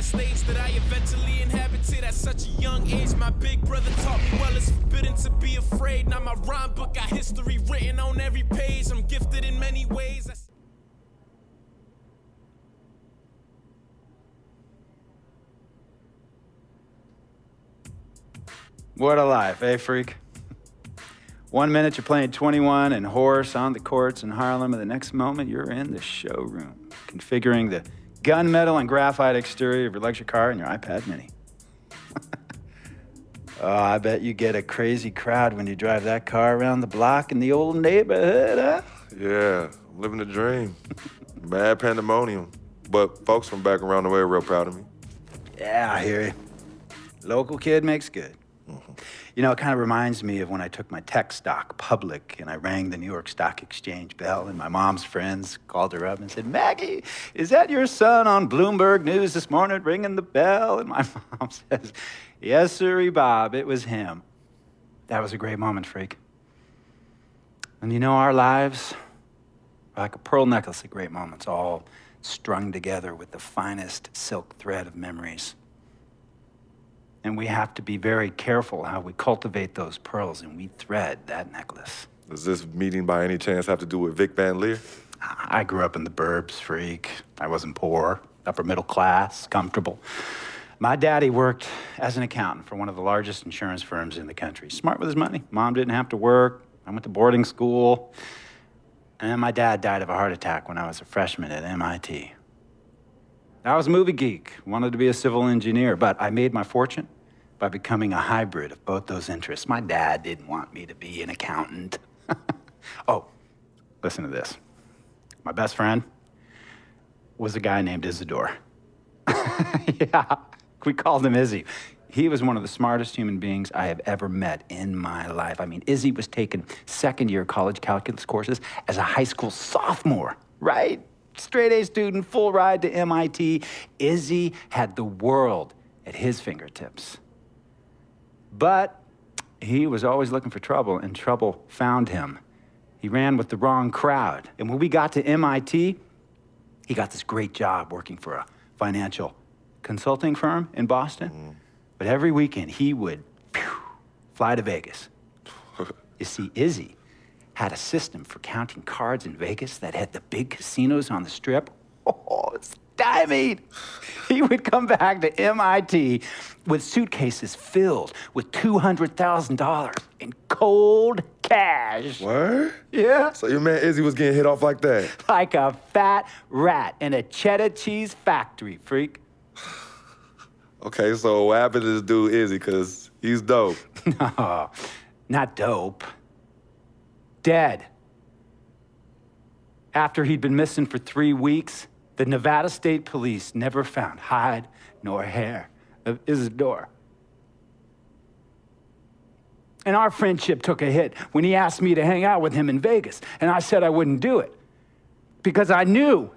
stage that I eventually inhabited at such a young age. My big brother taught me well, it's forbidden to be afraid. Now my rhyme book got history written on every page. I'm gifted in many ways. What a life, eh, freak? 1 minute you're playing 21 and horse on the courts in Harlem, and the next moment you're in the showroom, configuring the gunmetal and graphite exterior of your luxury car and your iPad mini. Oh, I bet you get a crazy crowd when you drive that car around the block in the old neighborhood, huh? Yeah, I'm living the dream. Bad pandemonium. But folks from back around the way are real proud of me. Yeah, I hear you. Local kid makes good. You know, it kind of reminds me of when I took my tech stock public and I rang the New York Stock Exchange bell and my mom's friends called her up and said, "Maggie, is that your son on Bloomberg News this morning ringing the bell?" And my mom says, "Yes, sirree, Bob, it was him." That was a great moment, freak. And you know, our lives are like a pearl necklace of great moments, all strung together with the finest silk thread of memories. And we have to be very careful how we cultivate those pearls and we thread that necklace. Does this meeting by any chance have to do with Vic Van Leer? I grew up in the burbs, freak. I wasn't poor, upper middle class, comfortable. My daddy worked as an accountant for one of the largest insurance firms in the country. Smart with his money. Mom didn't have to work. I went to boarding school. And my dad died of a heart attack when I was a freshman at MIT. I was a movie geek, wanted to be a civil engineer, but I made my fortune by becoming a hybrid of both those interests. My dad didn't want me to be an accountant. Oh, listen to this. My best friend was a guy named Isidore. Yeah, we called him Izzy. He was one of the smartest human beings I have ever met in my life. I mean, Izzy was taking second-year college calculus courses as a high school sophomore, right? Straight-A student, full ride to MIT. Izzy had the world at his fingertips. But he was always looking for trouble, and trouble found him. He ran with the wrong crowd. And when we got to MIT, he got this great job working for a financial consulting firm in Boston. But every weekend, he would fly to Vegas. You see, Izzy had a system for counting cards in Vegas that had the big casinos on the Strip. Oh, stymied. He would come back to MIT with suitcases filled with $200,000 in cold cash. What? Yeah. So your man Izzy was getting hit off like that? Like a fat rat in a cheddar cheese factory, freak. Okay, so what happened to this dude Izzy, because he's dope? No, not dope. Dead. After he'd been missing for 3 weeks, the Nevada State Police never found hide nor hair of Isidore. And our friendship took a hit when he asked me to hang out with him in Vegas, and I said I wouldn't do it because I knew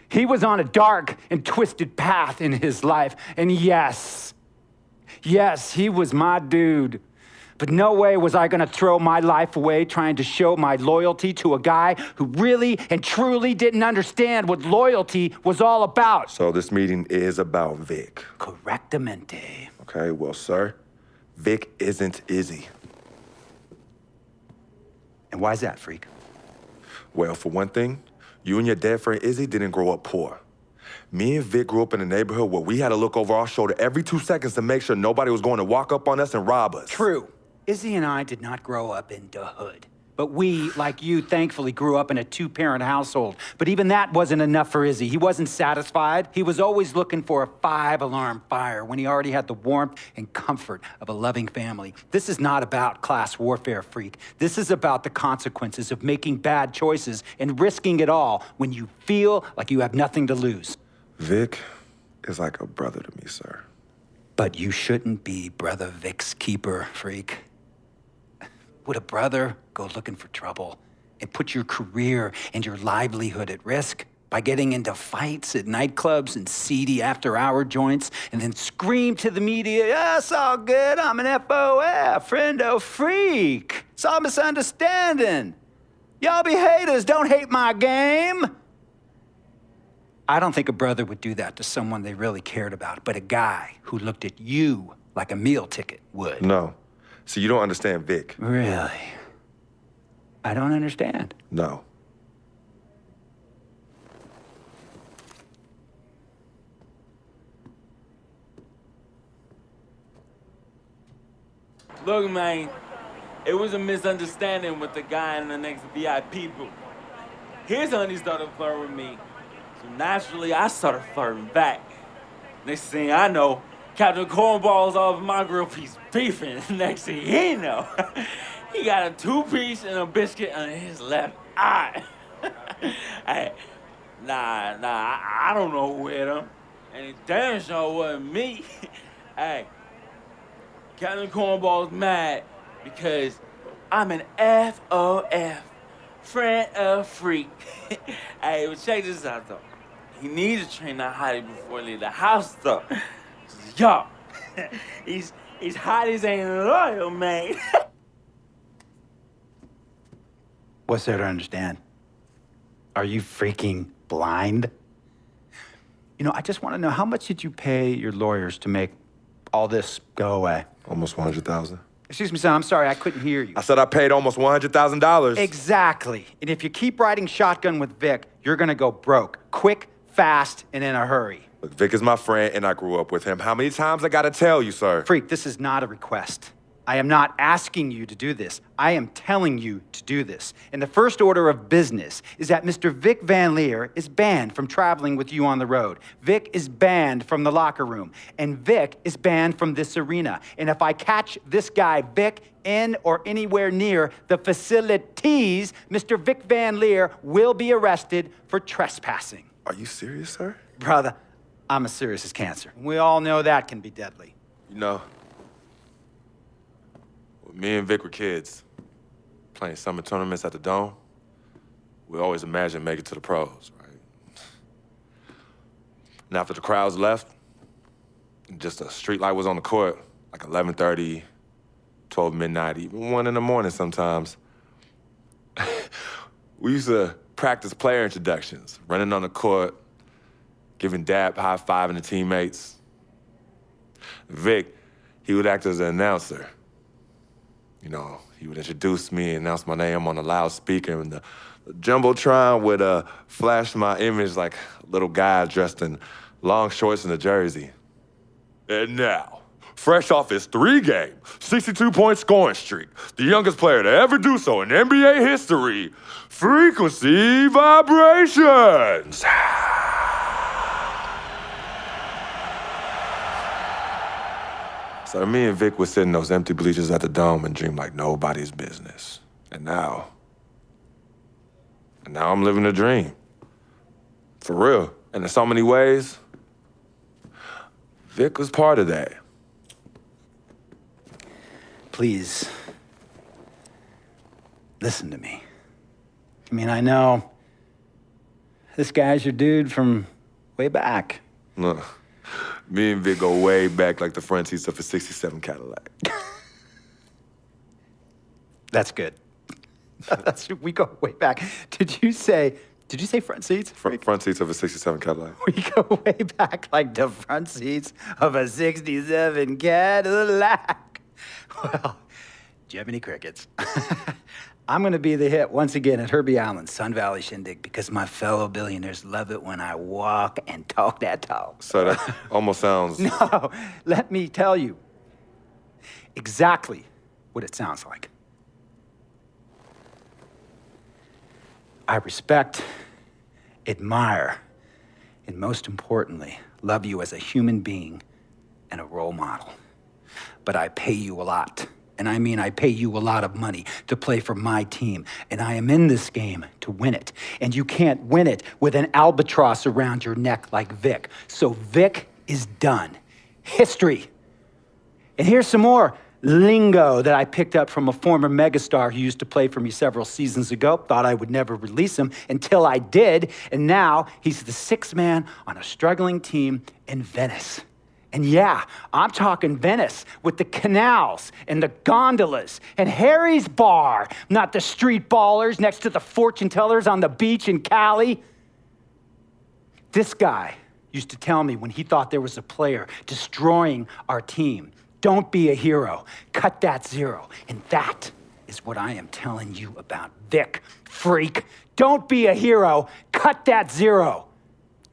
he was on a dark and twisted path in his life. And yes, he was my dude. But no way was I gonna throw my life away trying to show my loyalty to a guy who really and truly didn't understand what loyalty was all about. So this meeting is about Vic. Correctamente. Okay, well, sir, Vic isn't Izzy. And why's that, freak? Well, for one thing, you and your dead friend Izzy didn't grow up poor. Me and Vic grew up in a neighborhood where we had to look over our shoulder every 2 seconds to make sure nobody was going to walk up on us and rob us. True. Izzy and I did not grow up in the hood. But we, like you, thankfully grew up in a 2-parent household. But even that wasn't enough for Izzy. He wasn't satisfied. He was always looking for a 5-alarm fire when he already had the warmth and comfort of a loving family. This is not about class warfare, freak. This is about the consequences of making bad choices and risking it all when you feel like you have nothing to lose. Vic is like a brother to me, sir. But you shouldn't be Brother Vic's keeper, freak. Would a brother go looking for trouble and put your career and your livelihood at risk by getting into fights at nightclubs and seedy after-hour joints and then scream to the media, "Yeah, it's all good, I'm an FOF, friendo freak. It's all misunderstanding. Y'all be haters, don't hate my game." I don't think a brother would do that to someone they really cared about, but a guy who looked at you like a meal ticket would. No. See, you don't understand Vic. Really? I don't understand. No. Look, man, it was a misunderstanding with the guy in the next VIP booth. His honey started flirting with me, so naturally I started flirting back. Next thing I know, Captain Cornball's off my grill piece beefing. Next thing he know, he got a 2-piece and a biscuit under his left eye. Hey, I don't know who hit him, and it damn sure wasn't me. Hey, Captain Cornball's mad because I'm an FOF, friend of freak. Hey, but check this out though. He needs to train that hottie before he leave the house though. Yo, he's hotties ain't loyal, man. What's there to understand? Are you freaking blind? You know, I just want to know, how much did you pay your lawyers to make all this go away? Almost 100,000. Excuse me, son, I'm sorry, I couldn't hear you. I said I paid almost $100,000. Exactly. And if you keep riding shotgun with Vic, you're gonna go broke. Quick, fast, and in a hurry. Look, Vic is my friend, and I grew up with him. How many times I gotta tell you, sir? Freak, this is not a request. I am not asking you to do this. I am telling you to do this. And the first order of business is that Mr. Vic Van Leer is banned from traveling with you on the road. Vic is banned from the locker room. And Vic is banned from this arena. And if I catch this guy, Vic, in or anywhere near the facilities, Mr. Vic Van Leer will be arrested for trespassing. Are you serious, sir? Brother, I'm as serious as cancer. We all know that can be deadly. You know, when me and Vic were kids, playing summer tournaments at the Dome, we always imagined making it to the pros, right? And after the crowds left, just a street light was on the court, like 11:30, 12 midnight, even 1 in the morning sometimes. We used to practice player introductions, running on the court, giving dap, high-fiving the teammates. Vic, he would act as an announcer. You know, he would introduce me and announce my name on the loudspeaker, and the Jumbotron would flash my image like a little guy dressed in long shorts and a jersey. And now, fresh off his 3-game, 62-point scoring streak, the youngest player to ever do so in NBA history, Frequency Vibrations. So me and Vic would sit in those empty bleachers at the Dome and dream like nobody's business. And now I'm living a dream. For real. And in so many ways, Vic was part of that. Please, listen to me. I mean, I know this guy's your dude from way back. Look, me and Vic go way back like the front seats of a 67 Cadillac. That's good. We go way back. Did you say front seats? Front seats of a 67 Cadillac. We go way back like the front seats of a 67 Cadillac. Well, Jiminy Crickets. I'm gonna be the hit once again at Herbie Allen's Sun Valley Shindig because my fellow billionaires love it when I walk and talk that talk. So that almost sounds... No, let me tell you exactly what it sounds like. I respect, admire, and most importantly, love you as a human being and a role model. But I pay you a lot. And I mean, I pay you a lot of money to play for my team. And I am in this game to win it. And you can't win it with an albatross around your neck like Vic. So Vic is done. History. And here's some more lingo that I picked up from a former megastar who used to play for me several seasons ago. Thought I would never release him until I did. And now he's the 6th man on a struggling team in Venice. And yeah, I'm talking Venice with the canals and the gondolas and Harry's Bar, not the street ballers next to the fortune tellers on the beach in Cali. This guy used to tell me when he thought there was a player destroying our team, don't be a hero, cut that zero. And that is what I am telling you about Vic, freak. Don't be a hero, cut that zero.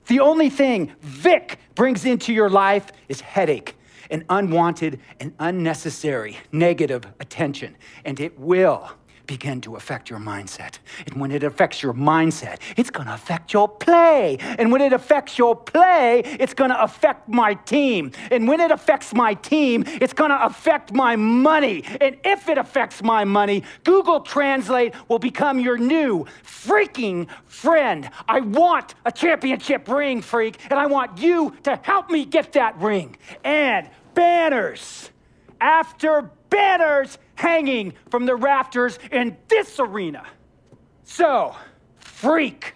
The only thing Vic brings into your life is headache and unwanted and unnecessary negative attention. And it will begin to affect your mindset. And when it affects your mindset, it's gonna affect your play. And when it affects your play, it's gonna affect my team. And when it affects my team, it's gonna affect my money. And if it affects my money, Google Translate will become your new freaking friend. I want a championship ring, freak, and I want you to help me get that ring. And banners after banners hanging from the rafters in this arena. So, freak,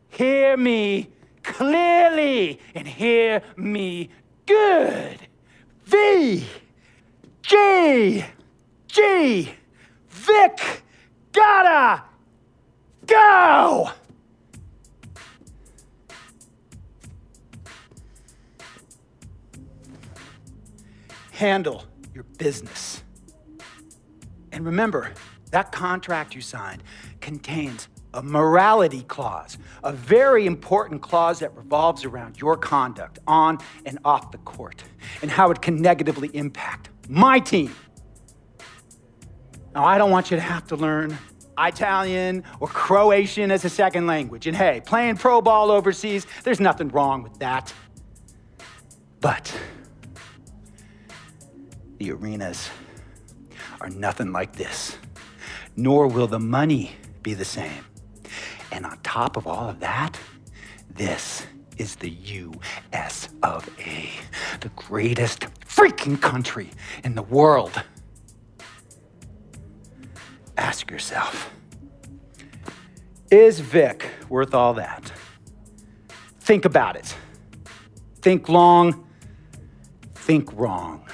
hear me clearly and hear me good. V, G, Vic, gotta go! Handle your business. And remember, that contract you signed contains a morality clause, a very important clause that revolves around your conduct on and off the court and how it can negatively impact my team. Now, I don't want you to have to learn Italian or Croatian as a second language. And hey, playing pro ball overseas, there's nothing wrong with that. But the arenas are nothing like this, nor will the money be the same. And on top of all of that, this is the US of A, the greatest freaking country in the world. Ask yourself, is Vic worth all that? Think about it. Think long, think wrong.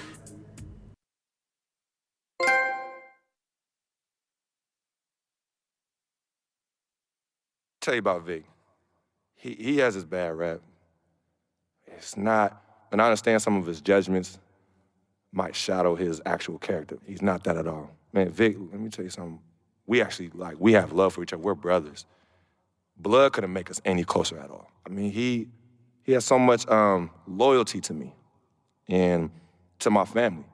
Tell you about Vic. He has his bad rap. It's not, and I understand some of his judgments might shadow his actual character. He's not that at all. Man, Vic, let me tell you something. We actually, we have love for each other. We're brothers. Blood couldn't make us any closer at all. I mean, he has so much loyalty to me and to my family.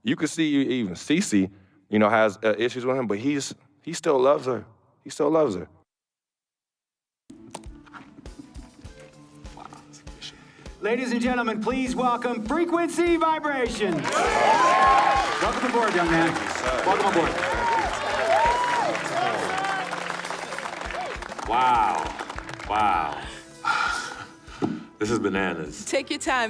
You could see even Cece, has issues with him, but he still loves her. He still loves her. Ladies and gentlemen, please welcome Frequency Vibrations. Welcome aboard, young man. Welcome aboard. Wow. This is bananas. Take your time, baby.